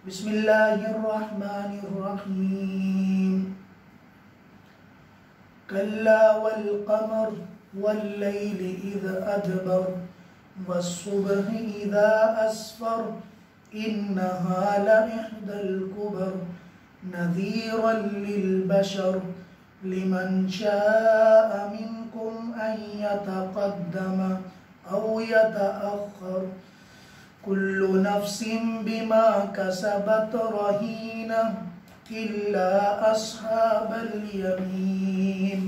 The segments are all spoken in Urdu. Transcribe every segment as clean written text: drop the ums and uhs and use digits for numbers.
بسم اللہ الرحمن الرحیم کلا والقمر واللیل اذ ادبر والصبح اذا اسفر انہا لإحدى الكبر نذیرا للبشر لمن شاء منکم ان یتقدم او یتأخر كل نفس بما كسبت رهينة إلا أصحاب اليمين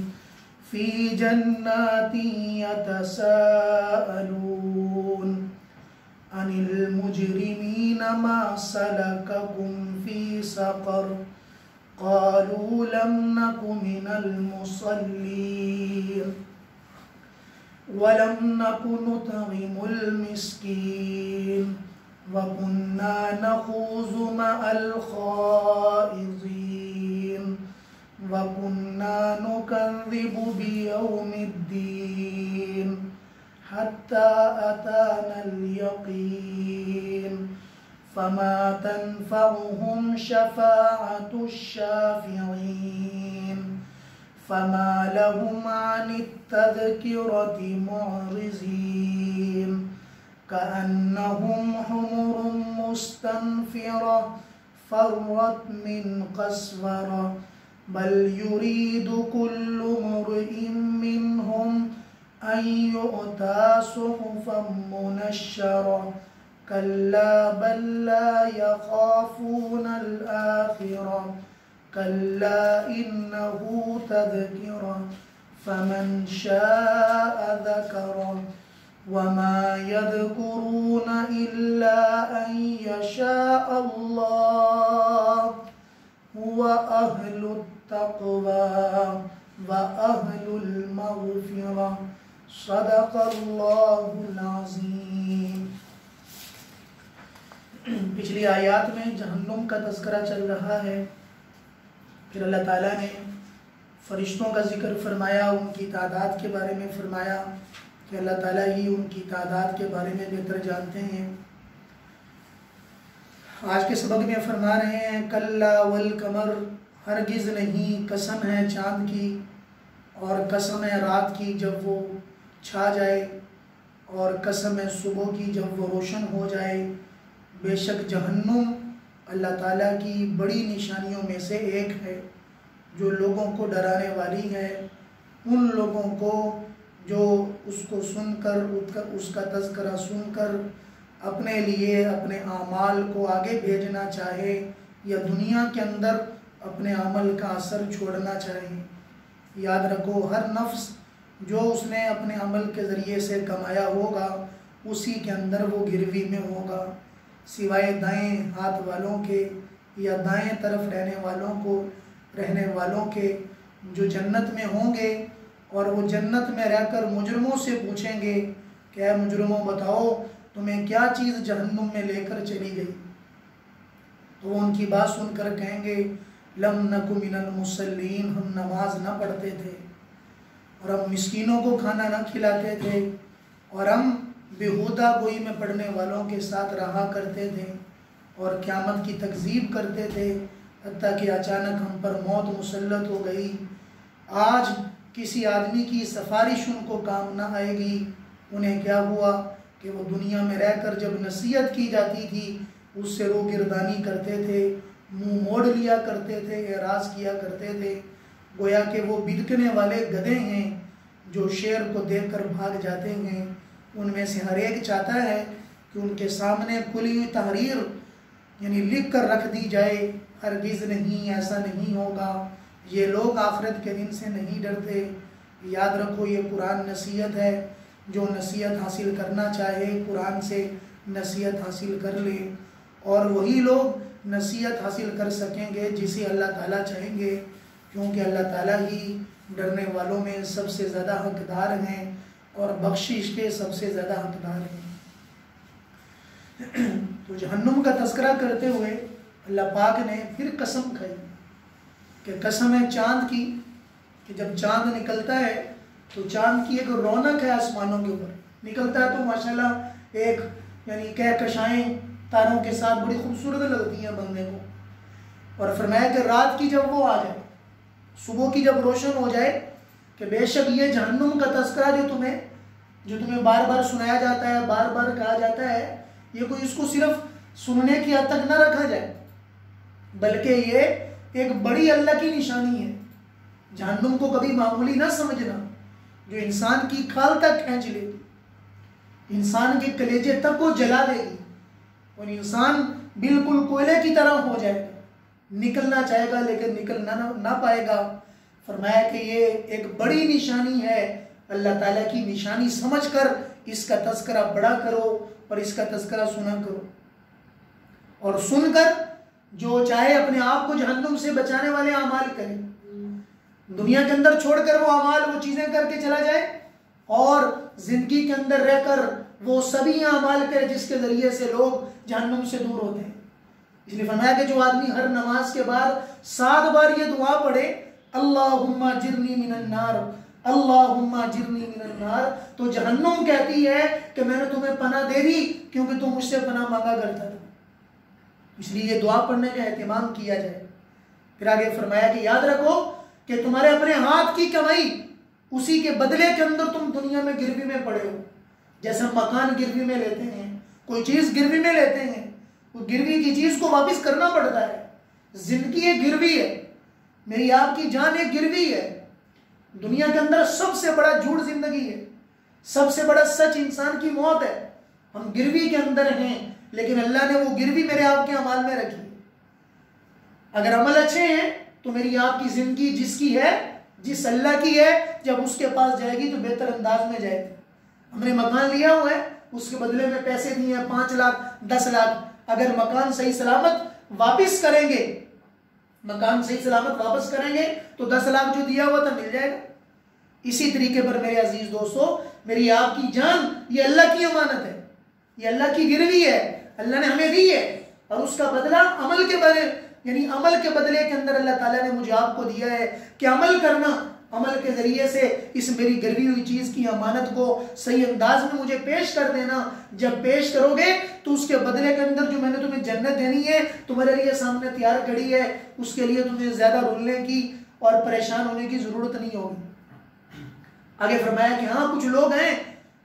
في جنات يتساءلون عن المجرمين ما سلككم في سقر قالوا لم نك من المصلين وَلَمْ نَكُ نُطْعِمُ الْمِسْكِينَ وَكُنَّا نَخُوضُ مَعَ الْخَائِضِينَ وَكُنَّا نُكَذِّبُ بِيَوْمِ الدِّينِ حَتَّى أَتَانَا الْيَقِينُ فَمَا تَنْفَعُهُمْ شَفَاعَةُ الشَّافِعِينَ فما لهم عن التذكرة معرضين كأنهم حمر مستنفرة فرت من قسورة بل يريد كل امرئ منهم أن يؤتى صحفا منشرة كلا بل لا يخافون الآخرة كلا إنه تذكرة فمن شاء ذكره وما يذكرون إلا أن يشاء الله هو أهل التقوى وأهل المغفرة صدق الله العظيم۔ پچھلی آیات میں جہنم کا تذکرہ چل رہا ہے، پھر اللہ تعالیٰ نے فرشتوں کا ذکر فرمایا، ان کی تعداد کے بارے میں فرمایا کہ اللہ تعالیٰ ہی ان کی تعداد کے بارے میں بہتر جانتے ہیں۔ آج کے سبق میں فرما رہے ہیں کلا والقمر، ہرگز نہیں، قسم ہے چاند کی اور قسم ہے رات کی جب وہ چھا جائے، اور قسم ہے صبح کی جب وہ روشن ہو جائے۔ بے شک جہنم اللہ تعالیٰ کی بڑی نشانیوں میں سے ایک ہے جو لوگوں کو ڈرانے والی ہے۔ ان لوگوں کو جو اس کو سن کر اس کا تذکرہ سن کر اپنے لیے اپنے اعمال کو آگے بھیجنا چاہے یا دنیا کے اندر اپنے عمل کا اثر چھوڑنا چاہے، یاد رکھو ہر نفس جو اس نے اپنے عمل کے ذریعے سے کمایا ہوگا اسی کے اندر وہ گروی میں ہوگا، سوائے دائیں ہاتھ والوں کے یا دائیں طرف رہنے والوں کے جو جنت میں ہوں گے، اور وہ جنت میں رہ کر مجرموں سے پوچھیں گے کہ اے مجرموں بتاؤ تمہیں کیا چیز جہنم میں لے کر چلی گئی، تو وہ ان کی بات سن کر کہیں گے لم نک من المصلین، ہم نماز نہ پڑھتے تھے، اور ہم مسکینوں کو کھانا نہ کھلاتے تھے، اور ہم بیہودہ گوئی میں پڑھنے والوں کے ساتھ رہا کرتے تھے، اور قیامت کی تکذیب کرتے تھے، حتیٰ کہ اچانک ہم پر موت مسلط ہو گئی۔ آج کسی آدمی کی سفارش ان کو کام نہ آئے گی۔ انہیں کیا ہوا کہ وہ دنیا میں رہ کر جب نصیحت کی جاتی تھی اس سے روگردانی کرتے تھے، منہ موڑ لیا کرتے تھے، اعراض کیا کرتے تھے، گویا کہ وہ بدکنے والے گدھے ہیں جو شیر کو دیکھ کر بھاگ جاتے ہیں۔ ان میں سے ہر ایک چاہتا ہے کہ ان کے سامنے کھلی ہوئی تحریر یعنی لکھ کر رکھ دی جائے، ہرگز نہیں، ایسا نہیں ہوگا، یہ لوگ آخرت کے دن سے نہیں ڈرتے۔ یاد رکھو یہ قرآن نصیحت ہے، جو نصیحت حاصل کرنا چاہے قرآن سے نصیحت حاصل کر لے، اور وہی لوگ نصیحت حاصل کر سکیں گے جسے اللہ تعالیٰ چاہیں گے، کیونکہ اللہ تعالیٰ ہی ڈرنے والوں میں سب سے زیادہ حقدار ہیں اور بخشش کے سب سے زیادہ حقدار ہیں۔ تو جہنم کا تذکرہ کرتے ہوئے اللہ پاک نے پھر قسم کھائی کہ قسم ہے چاند کی کہ جب چاند نکلتا ہے تو چاند کی ایک رونق ہے، آسمانوں کے اوپر نکلتا ہے تو ماشاءاللہ ایک یعنی کہکشائیں تاروں کے ساتھ بڑی خوبصورت لگتی ہیں بندے کو. اور فرمایا کہ رات کی جب وہ آ جائے، صبح کی جب روشن ہو جائے، کہ بے شک یہ جہنم کا تذکرہ جو تمہیں بار بار سنایا جاتا ہے، بار بار کہا جاتا ہے، یہ کوئی اس کو صرف سننے کی حد تک نہ رکھا جائے، بلکہ یہ ایک بڑی اللہ کی نشانی ہے. جہنم کو کبھی معمولی نہ سمجھنا، جو انسان کی کھال تک کھینچ لے گی، انسان کے کلیجے تک کو جلا دے گی، اور انسان بالکل کوئلے کی طرح ہو جائے گا، نکلنا چاہے گا لیکن نکل نہ پائے گا. فرمایا کہ یہ ایک بڑی نشانی ہے، اللہ تعالیٰ کی نشانی سمجھ کر اس کا تذکرہ بڑا کرو اور اس کا تذکرہ سنا کرو. اور سن کر جو چاہے اپنے آپ کو جہنم سے بچانے والے اعمال کرے، دنیا کے اندر چھوڑ کر وہ اعمال وہ چیزیں کر کے چلا جائے، اور زندگی کے اندر رہ کر وہ سبھی اعمال کرے جس کے ذریعے سے لوگ جہنم سے دور ہوتے ہیں. اس لیے فرمایا کہ جو آدمی ہر نماز کے بعد 7 بار یہ دعا پڑھے، اللہم اجرنی من النار، اللہم اجرنی من النار، تو جہنم کہتی ہے کہ میں نے تمہیں پناہ دے دی کیونکہ تم مجھ سے پناہ مانگا کرتا تھا. اس لیے یہ دعا پڑھنے کا اہتمام کیا جائے. پھر آگے فرمایا کہ یاد رکھو کہ تمہارے اپنے ہاتھ کی کمائی، اسی کے بدلے کے اندر تم دنیا میں گروی میں پڑے ہو. جیسے ہم مکان گروی میں لیتے ہیں، کوئی چیز گروی میں لیتے ہیں، وہ گروی کی چیز کو واپس کرنا پڑتا ہے. زندگی ایک گروی ہے، میری آپ کی جان ایک گروی ہے. دنیا کے اندر سب سے بڑا جھوٹ زندگی ہے، سب سے بڑا سچ انسان کی موت ہے. ہم گروی کے اندر ہیں، لیکن اللہ نے وہ گروی میرے آپ کے اعمال میں رکھی. اگر عمل اچھے ہیں تو میری آپ کی زندگی جس کی ہے، جس اللہ کی ہے، جب اس کے پاس جائے گی تو بہتر انداز میں جائے گی. ہم نے مکان لیا ہوا ہے، اس کے بدلے میں پیسے دیے ہیں 5 لاکھ 10 لاکھ. اگر مکان صحیح سلامت واپس کریں گے، مکان صحیح سلامت واپس کریں گے تو 10 لاکھ جو دیا ہوا تھا مل جائے گا. اسی طریقے پر میرے عزیز دوستو، میری آپ کی جان یہ اللہ کی امانت ہے، یہ اللہ کی گروی ہے، اللہ نے ہمیں دی ہے، اور اس کا بدلہ عمل کے بدلے، یعنی عمل کے بدلے کے اندر اللہ تعالیٰ نے مجھے آپ کو دیا ہے کہ عمل کرنا، عمل کے ذریعے سے اس میری گروی ہوئی چیز کی امانت کو صحیح انداز میں مجھے پیش کر دینا. جب پیش کرو گے تو اس کے بدلے کے اندر جو میں نے تمہیں جنت دینی ہے تمہارے لیے سامنے تیار کھڑی ہے، اس کے لیے تمہیں زیادہ رولنے کی اور پریشان ہونے کی ضرورت نہیں ہوگی. آگے فرمایا کہ ہاں کچھ لوگ ہیں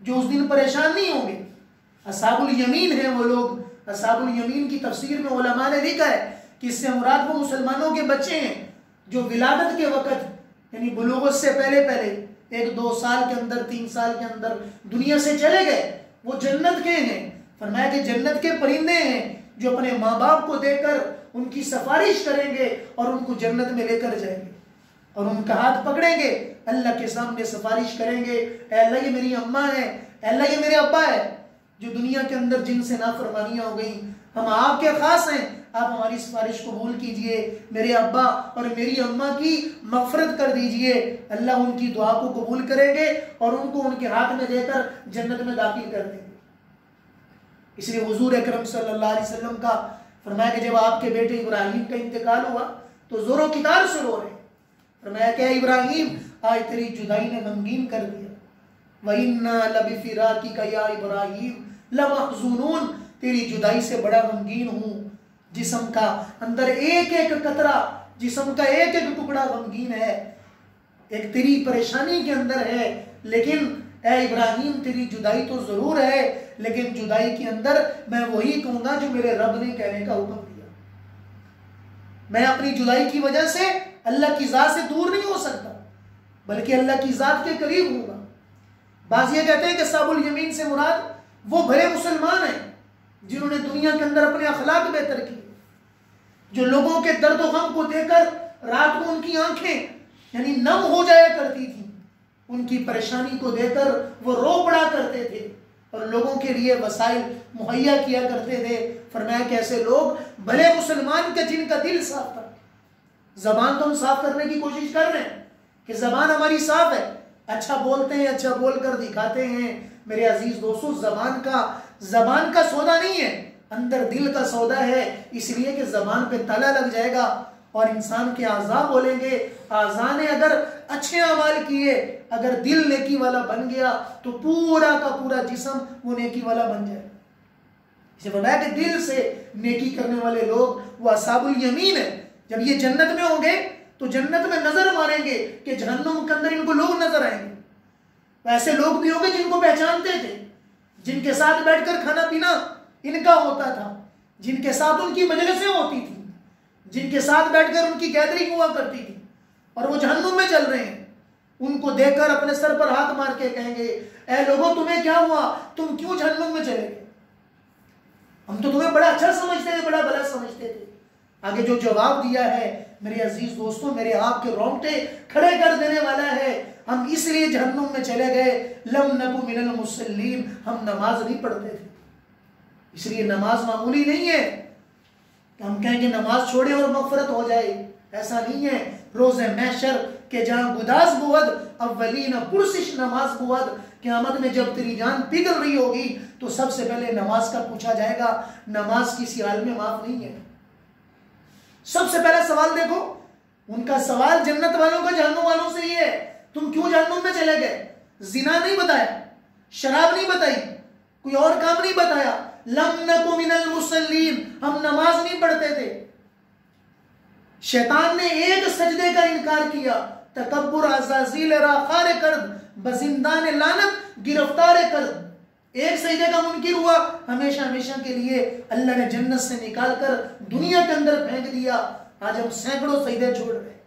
جو اس دن پریشان نہیں ہوں گے. اصحاب الیمین ہیں وہ لوگ. اصحاب الیمین کی تفسیر میں علماء نے لکھا ہے کہ اس سے مراد وہ مسلمانوں کے بچے ہیں جو ولادت کے وقت، یعنی بلوغت سے پہلے 1-2 سال کے اندر، 3 سال کے اندر دنیا سے چلے گئے. وہ جنت کے ہیں. فرمایا کہ جنت کے پرندے ہیں جو اپنے ماں باپ کو دے کر ان کی سفارش کریں گے اور ان کو جنت میں لے کر جائیں گے، اور ان کا ہاتھ پکڑیں گے، اللہ کے سامنے سفارش کریں گے، اے اللہ یہ میری اماں ہے، اے اللہ یہ میرے ابا ہے جو دنیا کے اندر جن سے نافرمانیاں ہو گئیں، ہم آپ کے خاص ہیں، آپ ہماری سفارش قبول کیجئے، میرے ابا اور میری اماں کی مغفرت کر دیجئے. اللہ ان کی دعا کو قبول کریں گے اور ان کو ان کے ہاتھ میں دے کر جنت میں داخل کر دیں گے. اس لیے حضور اکرم صلی اللہ علیہ وسلم کا فرمایا کہ جب آپ کے بیٹے ابراہیم کا انتقال ہوا تو زور و کتار سے رو رہے. فرمایا کہ ابراہیم آج تیری جدائی نے غمگین کر دیا. وَإِنَّا لَبِفِرَاقِكَ يَا إِبْرَاهِيمُ لَمَحْزُونُونَ، تیری جدائی سے بڑا غمگین ہوں. جسم کا اندر ایک ایک قطرہ، جسم کا ایک ایک ٹکڑا غمگین ہے، ایک تیری پریشانی کے اندر ہے. لیکن اے ابراہیم تیری جدائی تو ضرور ہے، لیکن جدائی کے اندر میں وہی کہوں گا جو میرے رب نے کہنے کا حکم دیا. میں اپنی جدائی کی وجہ سے اللہ کی ذات سے دور نہیں ہو سکتا، بلکہ اللہ کی ذات کے قریب ہوں گا. بعض یہ کہتے ہیں کہ اصحاب الیمین سے مراد وہ بھلے مسلمان ہیں جنہوں نے دنیا کے اندر اپنے اخلاق بہتر کیے، جو لوگوں کے درد و غم کو دیکھ کر رات کو ان کی آنکھیں یعنی نم ہو جایا کرتی تھیں، ان کی پریشانی کو دیکھ کر وہ رو پڑا کرتے تھے اور لوگوں کے لیے وسائل مہیا کیا کرتے تھے. فرمایا کہ ایسے لوگ بھلے مسلمان کے جن کا دل صاف تھا. زبان تو ہم صاف کرنے کی کوشش کر رہے ہیں کہ زبان ہماری صاف ہے، اچھا بولتے ہیں، اچھا بول کر دکھاتے ہیں. میرے عزیز دوستو، زبان کا سودا نہیں ہے، اندر دل کا سودا ہے. اس لیے کہ زبان پہ تالا لگ جائے گا اور انسان کے اعضاء بولیں گے. اعضاء نے اگر اچھے اعمال کیے، اگر دل نیکی والا بن گیا تو پورا کا پورا جسم وہ نیکی والا بن جائے. اسے فرمایا کہ دل سے نیکی کرنے والے لوگ وہ اصحاب الیمین ہیں. جب یہ جنت میں ہوں گے تو جنت میں نظر ماریں گے کہ جہنم کے اندر ان کو لوگ نظر آئیں گے. ایسے لوگ بھی ہوں گے جن کو پہچانتے تھے, جن کے ساتھ بیٹھ کر کھانا پینا ان کا ہوتا تھا, جن کے ساتھ ان کی مجلسیں ہوتی تھیں, جن کے ساتھ بیٹھ کر ان کی گیدرنگ ہوا کرتی تھی, اور وہ جہنم میں چل رہے ہیں. ان کو دیکھ کر اپنے سر پر ہاتھ مار کے کہیں گے اے لوگوں تمہیں کیا ہوا, تم کیوں جہنم میں چلے گئے؟ ہم تو تمہیں بڑا اچھا سمجھتے تھے, بڑا بھلا سمجھتے تھے. آگے جو جواب دیا ہے میرے عزیز دوستوں, میرے آپ کے رونگٹے کھڑے کر دینے والا ہے. ہم اس لیے جہنم میں چلے گئے, لم نکو من المصلین, ہم نماز نہیں پڑھتے تھے. اس لیے نماز معمولی نہیں ہے کہ ہم کہیں کہ نماز چھوڑے اور مغفرت ہو جائے, ایسا نہیں ہے. روز محشر کے جہاں گداز بود اولین پرسش نماز بود, قیامت میں جب تیری جان پگھل رہی ہوگی تو سب سے پہلے نماز کا پوچھا جائے گا. نماز کسی حال میں معاف نہیں ہے. سب سے پہلا سوال دیکھو, ان کا سوال جنت والوں کا جہنم والوں سے یہ ہے, تم کیوں جہنم میں چلے گئے؟ زنا نہیں بتایا, شراب نہیں بتائی, کوئی اور کام نہیں بتایا. لم نکو من المصلین, ہم نماز نہیں پڑھتے تھے. شیطان نے ایک سجدے کا انکار کیا, تکبر عزازیل را خار کرد, بزندان لعنت گرفتار کرد. ایک سجدے کا منکر ہوا, ہمیشہ ہمیشہ کے لیے اللہ نے جنت سے نکال کر دنیا کے اندر پھینک دیا. آج ہم سینکڑوں سجدے چھوڑ رہے ہیں,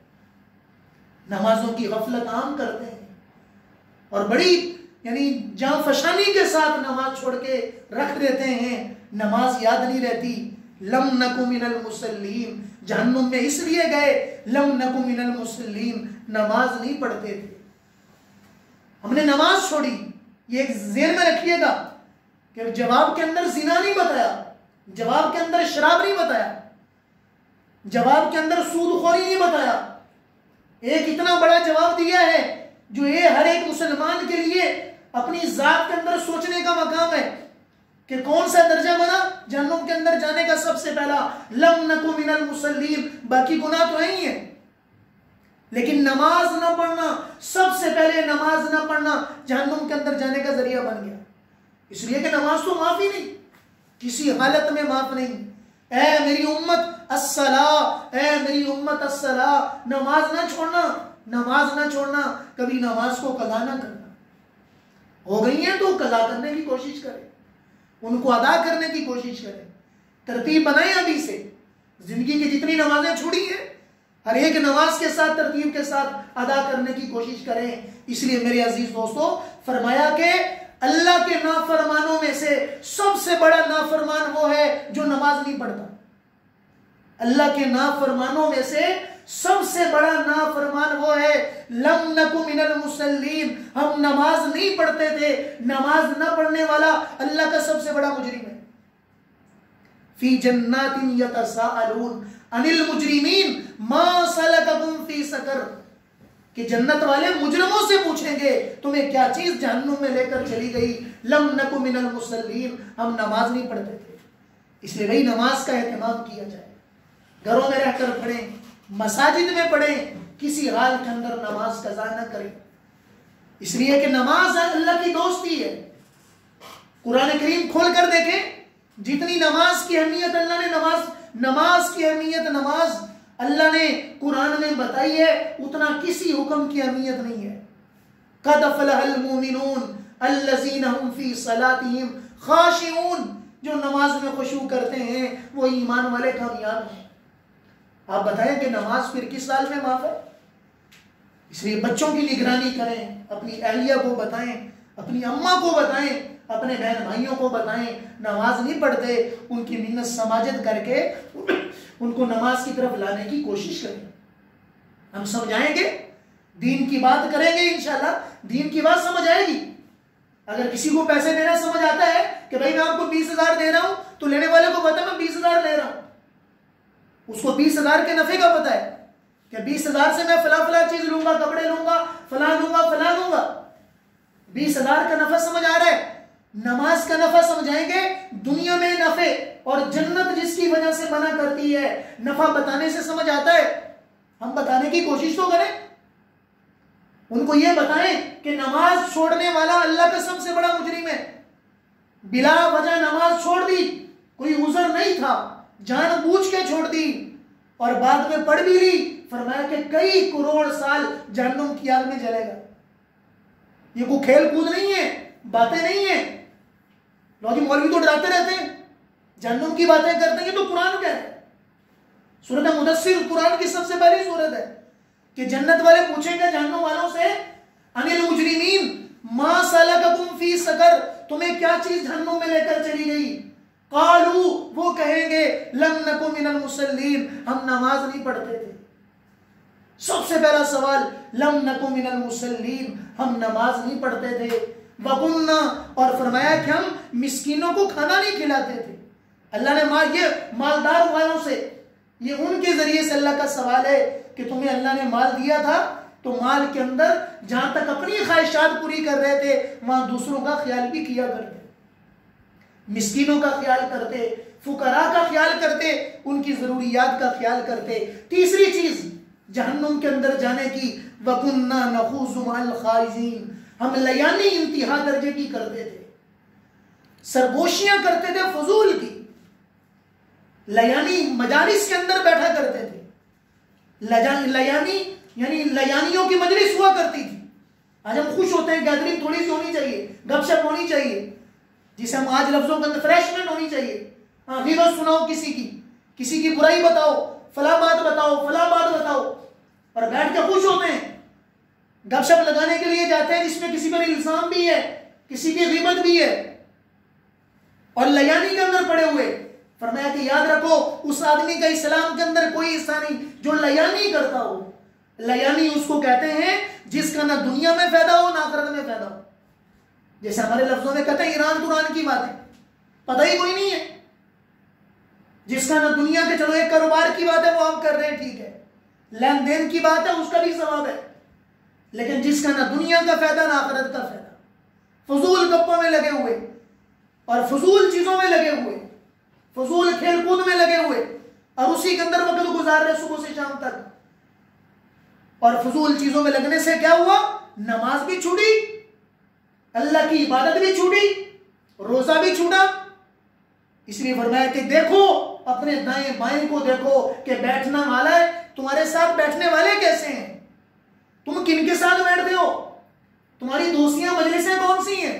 نمازوں کی غفلت عام کرتے ہیں, اور بڑی یعنی جاں فشانی کے ساتھ نماز چھوڑ کے رکھ دیتے ہیں. نماز یاد نہیں رہتی. لم نکو من المصلین, جہنم میں اس لیے گئے لم نکو من المصلین, نماز نہیں پڑھتے تھے. ہم نے نماز چھوڑی. یہ ایک ذہن میں رکھیے گا کہ جواب کے اندر زنا نہیں بتایا, جواب کے اندر شراب نہیں بتایا, جواب کے اندر سود خوری نہیں بتایا. ایک اتنا بڑا جواب دیا ہے جو یہ ہر ایک مسلمان کے لیے اپنی ذات کے اندر سوچنے کا مقام ہے کہ کون سا درجہ بنا جہنم کے اندر جانے کا. سب سے پہلا لم نکو من المصلین, باقی گناہ تو ہیں, لیکن نماز نہ پڑھنا, سب سے پہلے نماز نہ پڑھنا جہنم کے اندر جانے کا ذریعہ بن گیا. اس لیے کہ نماز تو معافی نہیں, کسی حالت میں معاف نہیں. اے میری امت الصلاۃ, اے میری امت الصلاۃ, نماز نہ چھوڑنا, نماز نہ چھوڑنا. کبھی نماز کو قضا نہ کرنا. ہو گئی ہیں تو قضا کرنے کی کوشش کریں, ان کو ادا کرنے کی کوشش کریں. ترتیب بنائیں ابھی سے. زندگی کی جتنی نمازیں چھوڑی ہیں ہر ایک نماز کے ساتھ ترتیب کے ساتھ ادا کرنے کی کوشش کریں. اس لیے میرے عزیز دوستو فرمایا کہ اللہ کے نافرمانوں میں سے سب سے بڑا نافرمان وہ ہے جو نماز نہیں پڑھتا. اللہ کے نافرمانوں میں سے سب سے بڑا نافرمان وہ ہے لم نکو من المصلین, ہم نماز نہیں پڑھتے تھے. نماز نہ پڑھنے والا اللہ کا سب سے بڑا مجرم ہے. فی جنات یتساءلون عن المجرمین ما سلککم فی سقر, کہ جنت والے مجرموں سے پوچھیں گے تمہیں کیا چیز جہنم میں لے کر چلی گئی. لم نکو من المصلین, ہم نماز نہیں پڑھتے تھے. اس لیے بھائی نماز کا اہتمام کیا جائے. گھروں میں رہ کر پڑھیں, مساجد میں پڑھیں, کسی حال کے اندر نماز قضا نہ کریں. اس لیے کہ نماز اللہ کی دوستی ہے. قرآن کریم کھول کر دیکھیں, جتنی نماز کی اہمیت اللہ نے نماز کی اہمیت نماز اللہ نے قرآن میں بتائی ہے, اتنا کسی حکم کی اہمیت نہیں ہے. قد افلح المؤمنون الذین هم فی صلاتهم خاشعون, جو نماز میں خشوع کرتے ہیں وہ ایمان والے کامیاب ہیں. آپ بتائیں کہ نماز پھر کس سال میں معاف ہے؟ اس لیے بچوں کی نگرانی کریں, اپنی اہلیہ کو بتائیں, اپنی اماں کو بتائیں, اپنے بہن بھائیوں کو بتائیں نماز نہیں پڑھتے, ان کی منت سماجت کر کے ان کو نماز کی طرف لانے کی کوشش کریں. ہم سمجھائیں گے, دین کی بات کریں گے, انشاءاللہ دین کی بات سمجھ آئے گی. اگر کسی کو پیسے دینا سمجھ آتا ہے کہ بھائی میں آپ کو 20,000 دے رہا ہوں, تو لینے والے کو پتا میں 20,000 لے رہا ہوں, اس کو 20,000 کے نفع کا پتا ہے کہ 20,000 سے میں فلاں چیز لوں گا, کپڑے لوں گا, فلاں لوں گا. 20,000 کا نفع سمجھ آ رہا ہے. نماز کا نفع سمجھائیں گے, دنیا میں نفع اور جنت جس کی وجہ سے منع کرتی ہے, نفع بتانے سے سمجھ آتا ہے. ہم بتانے کی کوشش تو کریں, ان کو یہ بتائیں کہ نماز چھوڑنے والا اللہ کا سب سے بڑا مجرم ہے. بلا وجہ نماز چھوڑ دی, کوئی عذر نہیں تھا، جان بوجھ کے چھوڑ دی اور بعد میں پڑھ بھی لی. فرمایا کہ کئی کروڑ سال جہنم کی آگ میں جلے گا. یہ کوئی کھیل کود نہیں ہے، باتیں نہیں ہیں. لوگ مولوی تو ڈراتے رہتے ہیں، جہنم کی باتیں کرتے ہیں. تو قرآن کیا ہے؟ سورۃ مدثر قرآن کی سب سے پہلی سورت ہے کہ جنت والے پوچھیں گے جہنم والوں سے ان المجرمین ما سلککم فی سقر، تمہیں کیا چیز جہنم میں لے کر چلی گئی؟ قالوا، وہ کہیں گے لم نک من المصلین، ہم نماز نہیں پڑھتے تھے. سب سے پہلا سوال لم نک من المصلین، ہم نماز نہیں پڑھتے تھے. وَقُنَّا، اور فرمایا کہ ہم مسکینوں کو کھانا نہیں کھلاتے تھے. اللہ نے یہ مالدار والوں سے، یہ ان کے ذریعے سے اللہ کا سوال ہے کہ تمہیں اللہ نے مال دیا تھا تو مال کے اندر جہاں تک اپنی خواہشات پوری کر رہے تھے وہاں دوسروں کا خیال بھی کیا کرتے، مسکینوں کا خیال کرتے، فقراء کا خیال کرتے، ان کی ضروریات کا خیال کرتے. تیسری چیز جہنم کے اندر جانے کی، وَكُنَّا نَخُوضُ مَعَ الْخَائِضِينَ، ہم لیانی انتہا درجے کی کرتے تھے، سرگوشیاں کرتے تھے فضول کی. لیانی مجالس کے اندر بیٹھا کرتے تھے. لیانی یعنی لیانیوں کی مجلس ہوا کرتی تھی. آج ہم خوش ہوتے ہیں، گیدرنگ تھوڑی سی ہونی چاہیے، گپ شپ ہونی چاہیے، جسے ہم آج لفظوں کے اندر فریشمنٹ ہونی چاہیے. غیبت سناؤ کسی کی برائی بتاؤ، فلاں بات بتاؤ، اور بیٹھ کے خوش ہوتے ہیں. گپ شپ لگانے کے لیے جاتے ہیں جس میں کسی پر الزام بھی ہے، کسی کی غیبت بھی ہے، اور لیانی کے اندر پڑے ہوئے. فرمایا کہ یاد رکھو اس آدمی کا اسلام کے اندر کوئی حصہ نہیں جو لیانی کرتا ہو. لیانی اس کو کہتے ہیں جس کا نہ دنیا میں فائدہ ہو نہ آخرت میں فائدہ ہو. جیسے ہمارے لفظوں میں کہتے ہیں ایران قرآن کی باتیں، پتہ ہی کوئی نہیں ہے. جس کا نہ دنیا کے، چلو ایک کاروبار کی بات ہے وہ ہم کر رہے ہیں، ٹھیک ہے، لین دین کی بات ہے اس کا بھی ثواب ہے، لیکن جس کا نہ دنیا کا فائدہ نہ آخرت کا فائدہ، فضول گپوں میں لگے ہوئے اور فضول چیزوں میں لگے ہوئے، فضول کھیل کود میں لگے ہوئے، اور اسی کے اندر وقت گزار رہے صبح سے شام تک. اور فضول چیزوں میں لگنے سے کیا ہوا؟ نماز بھی چھوٹی، اللہ کی عبادت بھی چھوٹی، روزہ بھی چھوٹا. اس لیے فرمایا کہ دیکھو اپنے دائیں بائیں کو، دیکھو کہ بیٹھنا والا ہے، تمہارے ساتھ بیٹھنے والے کیسے ہیں، تم کن کے ساتھ بیٹھتے ہو، تمہاری دوستیاں مجلسیں کون سی ہیں.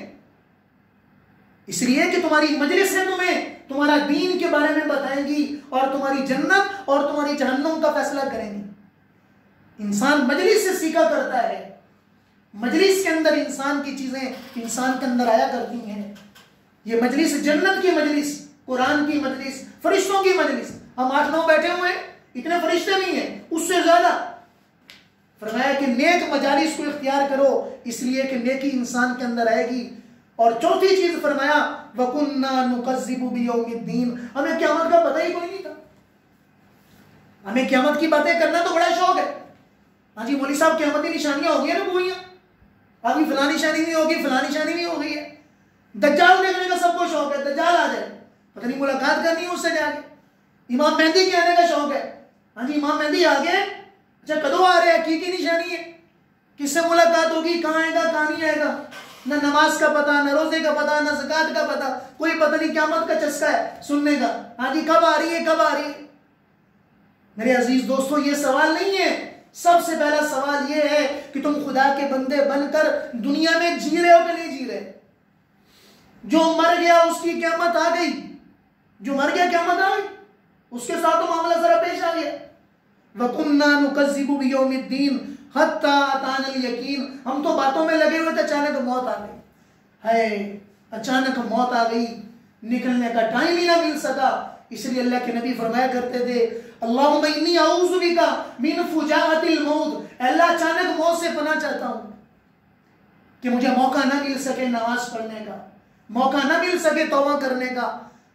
اس لیے کہ تمہاری مجلسیں تمہیں تمہارا دین کے بارے میں بتائیں گی اور تمہاری جنت اور تمہاری جہنم کا فیصلہ کریں گی. انسان مجلس سے سیکھا کرتا ہے، مجلس کے اندر انسان کی چیزیں انسان کے اندر آیا کرتی ہیں. یہ مجلس جنت کی مجلس، قرآن کی مجلس، فرشتوں کی مجلس. ہم 8-9 بیٹھے ہوئے ہیں، اتنے فرشتے نہیں ہیں، اس سے زیادہ. فرمایا کہ نیک مجالس کو اختیار کرو، اس لیے کہ نیکی انسان کے اندر آئے گی. اور چوتھی چیز فرمایا وَكُنَّا نُكَذِّبُ بِيَوْمِ الدِّينِ، ہمیں قیامت کا پتہ ہی کوئی نہیں تھا. ہمیں قیامت کی باتیں کرنا تو بڑا شوق ہے. ہاں جی مولوی صاحب قیامت کی نشانیاں ہو گئی ہیں نا کوئی، ابھی فلاں نشانی نہیں ہوگی، فلاں نشانی نہیں ہو گئی ہے. دجال دیکھنے کا سب کو شوق ہے، دجال آ جائے، پتہ نہیں ملاقات کرنی ہے اس سے جا کے. امام مہدی کے آنے کا شوق ہے، ہاں جی امام مہدی آ گئے، اچھا کدو آ رہے ہیں، کی نشانی ہے، کس سے ملاقات ہوگی، کہاں آئے گا کہاں نہیں آئے گا. نہ نماز کا پتہ، نہ روزے کا پتہ، نہ زکات کا پتہ، کوئی پتہ نہیں. قیامت کا چسکا ہے سننے کا، ہاں جی کب آ رہی ہے کب آ رہی ہے. میرے عزیز دوستو یہ سوال نہیں ہے. سب سے پہلا سوال یہ ہے کہ تم خدا کے بندے بن کر دنیا میں جی رہے ہو کہ نہیں جی رہے. جو مر گیا اس کی قیامت آ گئی، جو مر گیا قیامت آ گئی، اس کے ساتھ تو معاملہ ذرا پیش آ گیا. وَكُنَّا نُكَذِّبُ بِيَوْمِ الدِّينِ حَتَّى أَتَانَا الْيَقِينُ، ہم تو باتوں میں لگے ہوئے تھے، اچانک موت آ گئی. ہے اچانک موت آ گئی، نکلنے کا ٹائم ہی نہ مل سکا. اس لیے اللہ کے نبی فرمایا کرتے تھے اللہم انی اعوذ بک من فجاءۃ الموت، اللہ اچانک موت سے پناہ چاہتا ہوں کہ مجھے موقع نہ مل سکے نماز پڑھنے کا، موقع نہ مل سکے توبہ کرنے کا،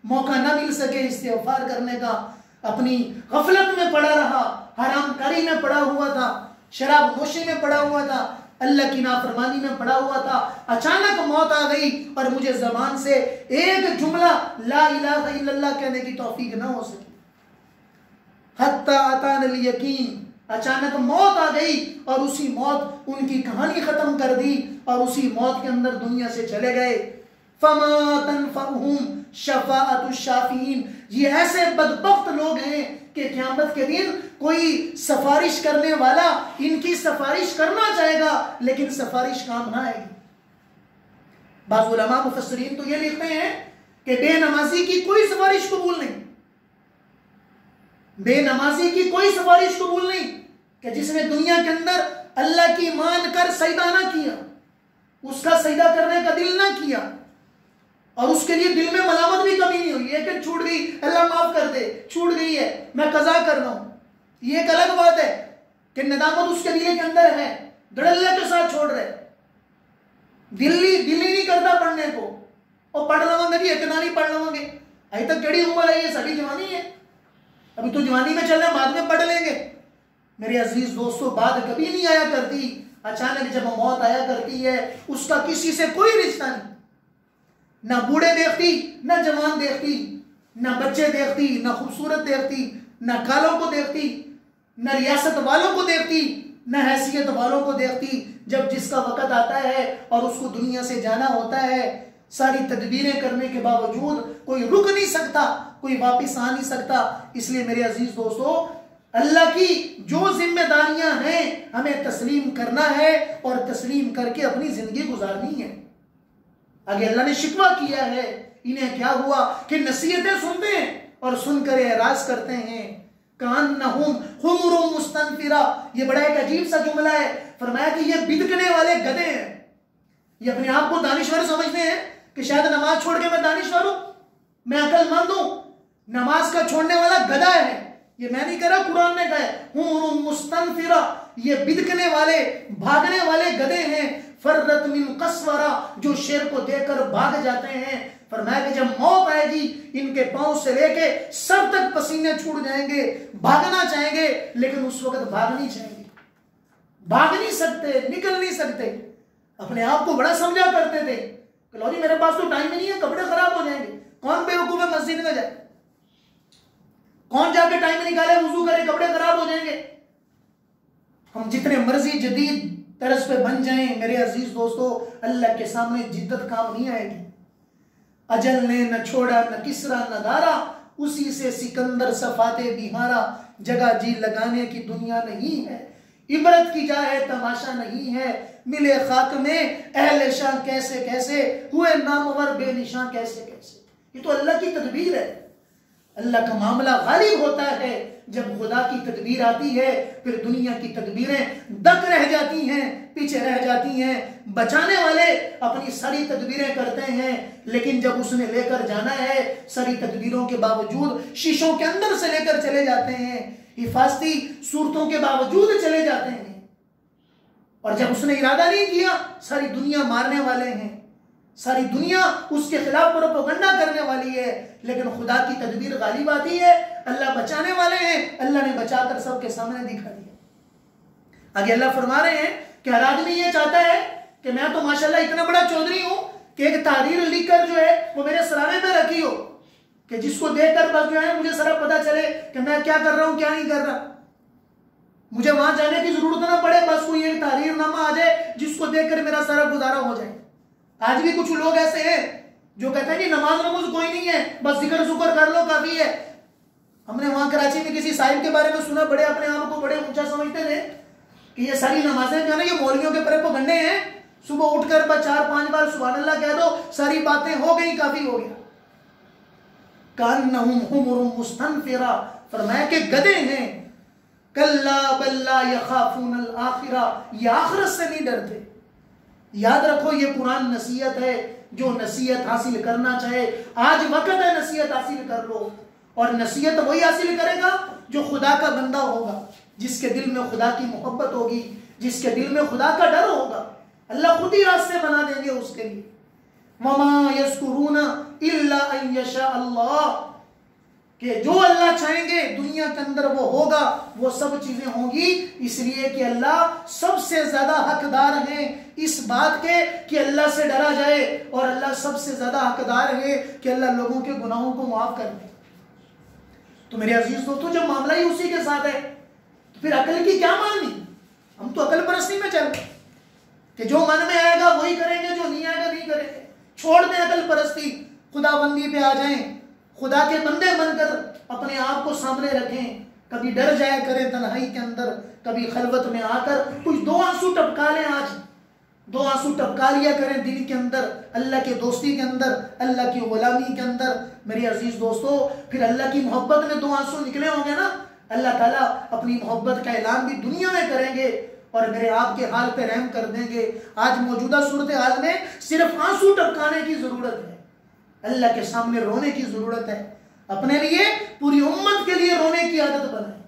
موقع نہ مل سکے استغفار کرنے کا. اپنی غفلت میں پڑا رہا، حرام کاری میں پڑا ہوا تھا، شراب نوشی میں پڑا ہوا تھا، اللہ کی نافرمانی میں پڑا ہوا تھا. اچانک موت آ گئی اور مجھے زبان سے ایک جملہ لا الہ الا اللہ کہنے کی توفیق نہ ہو سکی. حتی اتانا الیقین، اچانک موت آ گئی اور اسی موت ان کی کہانی ختم کر دی اور اسی موت کے اندر دنیا سے چلے گئے. فما تنفعهم شفاعت الشافعین، یہ ایسے بدبخت لوگ ہیں کہ قیامت کے دن کوئی سفارش کرنے والا ان کی سفارش کرنا چاہے گا لیکن سفارش کام نہ آئے گی۔ بعض علماء مفسرین تو یہ لکھتے ہیں کہ بے نمازی کی کوئی سفارش قبول نہیں، بے نمازی کی کوئی سفارش قبول نہیں، کہ جس نے دنیا کے اندر اللہ کی مان کر سجدہ نہ کیا، اس کا سجدہ کرنے کا دل نہ کیا، اور اس کے لیے دل میں ملامت بھی کمی نہیں ہوئی ہے کہ چھوٹ گئی اللہ معاف کر دے، چھوٹ گئی ہے میں قضا کر رہا ہوں، یہ ایک الگ بات ہے کہ ندامت اس کے دل کے اندر ہے، دھڑلے کے ساتھ چھوڑ رہے، دل ہی نہیں کرتا پڑھنے کو، اور پڑھ لوں گے جی اتنا نہیں پڑھ لوں گے، ابھی تک کیڑی عمر ہے، یہ ساری جوانی ہے، ابھی تو جوانی میں چل رہے ہیں، بعد میں پڑھ لیں گے۔ میرے عزیز دوستو، بات کبھی نہیں آیا کرتی، اچانک جب موت آیا کرتی ہے اس کا کسی سے کوئی رشتہ نہیں، نہ بوڑھے دیکھتی، نہ جوان دیکھتی، نہ بچے دیکھتی، نہ خوبصورت دیکھتی، نہ کالوں کو دیکھتی، نہ ریاست والوں کو دیکھتی، نہ حیثیت والوں کو دیکھتی۔ جب جس کا وقت آتا ہے اور اس کو دنیا سے جانا ہوتا ہے، ساری تدبیریں کرنے کے باوجود کوئی رک نہیں سکتا، کوئی واپس آ نہیں سکتا۔ اس لیے میرے عزیز دوستو، اللہ کی جو ذمہ داریاں ہیں ہمیں تسلیم کرنا ہے اور تسلیم کر کے اپنی زندگی گزارنی ہے۔ آگے اللہ نے شکوہ کیا ہے، انہیں کیا ہوا کہ نصیحتیں سنتے ہیں اور سن کر اعراض کرتے ہیں، کأنہم حمر مستنفرہ۔ یہ بڑا ایک عجیب سا جملہ ہے، فرمایا کہ یہ بدکنے والے گدھے ہیں۔ یہ اپنے آپ کو دانشور سمجھتے ہیں کہ شاید نماز چھوڑ کے میں دانشور ہوں، میں عقل مند ہوں، نماز کا چھوڑنے والا گدھا ہے۔ یہ میں نہیں کہہ رہا، قرآن نے کہا ہے حمر مستنفرہ، یہ بدکنے والے بھاگنے والے گدھے ہیں، فرت من قسورہ، جو شیر کو دیکھ کر بھاگ جاتے ہیں۔ فرمایا کہ جب موت آئے گی ان کے پاؤں سے لے کے سر تک پسینے چھوٹ جائیں گے، بھاگنا چاہیں گے لیکن اس وقت بھاگ نہیں چاہیں گے، بھاگ نہیں سکتے، نکل نہیں سکتے۔ اپنے آپ کو بڑا سمجھا کرتے تھے کہ لو جی میرے پاس تو ٹائم ہی نہیں ہے، کپڑے خراب ہو جائیں گے، کون بیوقوف ہے مسجد میں جائے، کون جا کے ٹائم نکالے وضو کرے، کپڑے خراب ہو جائیں گے۔ ہم جتنے مرضی جدید طرز پہ بن جائیں میرے عزیز دوستو، اللہ کے سامنے جدت کام نہیں آئے گی۔ اجل نے نہ چھوڑا نہ کسرا نہ دارا، اسی سے سکندر صفاتے بیمارا، جگہ جی لگانے کی دنیا نہیں ہے، عبرت کی جا ہے تماشا نہیں ہے، ملے خاک میں اہل شاہ کیسے کیسے، ہوئے نامور بے نشاں کیسے کیسے۔ یہ تو اللہ کی تدبیر ہے، اللہ کا معاملہ غالب ہوتا ہے۔ جب خدا کی تدبیر آتی ہے پھر دنیا کی تدبیریں دک رہ جاتی ہیں، پیچھے رہ جاتی ہیں۔ بچانے والے اپنی ساری تدبیریں کرتے ہیں لیکن جب اس نے لے کر جانا ہے ساری تدبیروں کے باوجود شیشوں کے اندر سے لے کر چلے جاتے ہیں، حفاظتی صورتوں کے باوجود چلے جاتے ہیں، اور جب اس نے ارادہ نہیں کیا ساری دنیا مارنے والے ہیں، ساری دنیا اس کے خلاف پروپیگنڈا کرنے والی ہے، لیکن خدا کی تدبیر غالب آتی ہے، اللہ بچانے والے ہیں، اللہ نے بچا کر سب کے سامنے دکھا دیا۔ آگے اللہ فرما رہے ہیں کہ ہر آدمی یہ چاہتا ہے کہ میں تو ماشاءاللہ اتنا بڑا چودھری ہوں کہ ایک تحریر لکھ کر جو ہے وہ میرے سرانے میں رکھی ہو کہ جس کو دیکھ کر بس جو ہے مجھے سارا پتا چلے کہ میں کیا کر رہا ہوں کیا نہیں کر رہا، مجھے وہاں جانے کی ضرورت نہ پڑے، بس کوئی ایک تحریر نامہ آ جائے جس کو دیکھ کر میرا سارا گزارا ہو جائے۔ آج بھی کچھ لوگ ایسے ہیں جو کہتے ہیں کہ نماز کوئی نہیں ہے، بس ذکر شکر کر لو کافی ہے۔ ہم نے وہاں کراچی میں کسی صاحب کے بارے میں سنا، بڑے اپنے آپ کو بڑے اونچا سمجھتے تھے کہ یہ ساری نمازیں جو ہے نا یہ مولویوں کے پروپیگنڈے ہیں، صبح اٹھ کر بس 4-5 بار سبحان اللہ کہہ دو، ساری باتیں ہو گئی، کافی ہو گیا۔ کأنہم حمر مستنفرہ، فرمایا کہ گدھے ہیں، کلا بل لا یخافون الآخرہ، یہ آخرت سے نہیں ڈرتے۔ یاد رکھو یہ قرآن نصیحت ہے، جو نصیحت حاصل کرنا چاہے آج وقت ہے نصیحت حاصل کر لو، اور نصیحت وہی حاصل کرے گا جو خدا کا بندہ ہوگا، جس کے دل میں خدا کی محبت ہوگی، جس کے دل میں خدا کا ڈر ہوگا، اللہ خود ہی راستے بنا دیں گے اس کے لیے۔ وَمَا يَذْكُرُونَ إِلَّا أَن يَشَاءَ اللَّهُ، کہ جو اللہ چاہیں گے دنیا کے اندر وہ ہوگا، وہ سب چیزیں ہوں گی، اس لیے کہ اللہ سب سے زیادہ حقدار ہیں اس بات کے کہ اللہ سے ڈرا جائے، اور اللہ سب سے زیادہ حقدار ہے کہ اللہ لوگوں کے گناہوں کو معاف کر دے۔ تو میرے عزیز دوستو جب معاملہ ہی اسی کے ساتھ ہے تو پھر عقل کی کیا ماننی؟ ہم تو عقل پرستی میں چل کہ جو من میں آئے گا وہی کریں گے، جو نہیں آئے گا نہیں کریں گے، چھوڑ دیں عقل پرستی، خدا بندی پہ آ جائیں، خدا کے بندے بن کر اپنے آپ کو سامنے رکھیں. کبھی ڈر جایا کریں تنہائی کے اندر، کبھی خلوت میں آ کر کچھ 2 آنسو ٹپکا لیں. آج 2 آنسو ٹپکا لیا کریں دل کے اندر، اللہ کے دوستی کے اندر، اللہ کی غلامی کے اندر. میری عزیز دوستو، پھر اللہ کی محبت میں 2 آنسو نکلے ہوں گے نا، اللہ تعالیٰ اپنی محبت کا اعلان بھی دنیا میں کریں گے اور میرے آپ کے حال پہ رحم کر دیں گے. آج موجودہ صورتحال میں صرف آنسو ٹپکانے کی ضرورت ہے، اللہ کے سامنے رونے کی ضرورت ہے. اپنے لیے، پوری امت کے لیے رونے کی عادت بنائیں.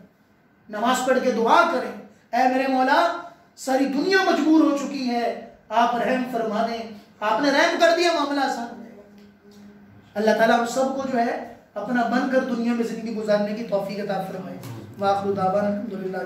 نماز پڑھ کے دعا کریں، اے میرے مولا ساری دنیا مجبور ہو چکی ہے، آپ رحم فرما دیں. آپ نے رحم کر دیا، معاملہ آسان ہو جائے گا. اللہ تعالیٰ ہم سب کو جو ہے اپنا بن کر دنیا میں زندگی گزارنے کی توفیق عطا فرمائے. وآخر دعوانا الحمدللہ.